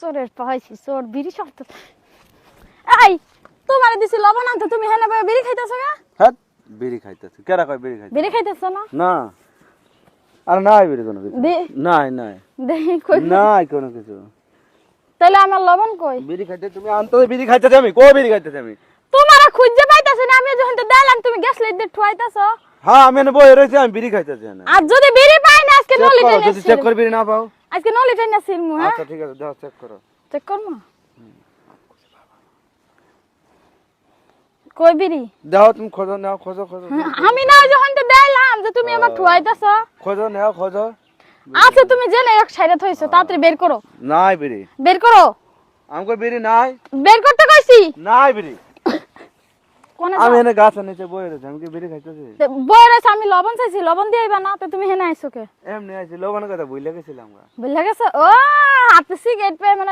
চোরের পাইছি চোর বিড়ি শর্ত এই তোমারে দিছি লবণ আনতে তুমি হেনে বয়ে বিড়ি খাইতেছো না হ্যাঁ বিড়ি খাইতেছি কেরা কয় বিড়ি খাইতেছো না না আর নাই বিড়ি কোনো কিছু নাই নাই দেই কই নাই কোনো কিছু তাহলে আমার লবণ কই বিড়ি খাইতে তুমি আনতে বিড়ি খাইতেছি আমি কই বিড়ি খাইতেছি আমি তোমারে খুঁজে পাইতাছ না আমি যখন তো দিলাম তুমি গ্যাস লাইট দিয়ে ঠুয়াইতাছো হ্যাঁ আমি এনে বই রইছি আমি বিড়ি খাইতেছি না আর যদি বিড়ি পাই না আজকে নলি টেনে যদি চেক করে বিড়ি না পাও আজকে নলি টেনে সিলমু হ্যাঁ আচ্ছা ঠিক আছে দাও চেক করো চেক করমু কই বিড়ি দাও তুমি খোঁজো নাও খোঁজো খোঁজো আমি না যখন তো দিলাম যে তুমি আমার ঠুয়াইতাছো খোঁজো নাও খোঁজো আচ্ছা তুমি জেনে এক সাইডে থইছো তাড়াতাড়ি বের করো নাই বিড়ি বের করো আমকো বিড়ি নাই বের করতে কইছি নাই বিড়ি কোনে আমি এনে গাছের নিচে বই রইছি আমি কি বিড়ি খাইতেছি বয়স আমি লবণ চাইছি লবণ দিয়ে আইবা না তো তুমি হেনে আইছো কে এমনি আইছি লবণের কথা ভুলে গেছিলাম বুঝলা গেছে ও হাতে সিগারেট পে মানে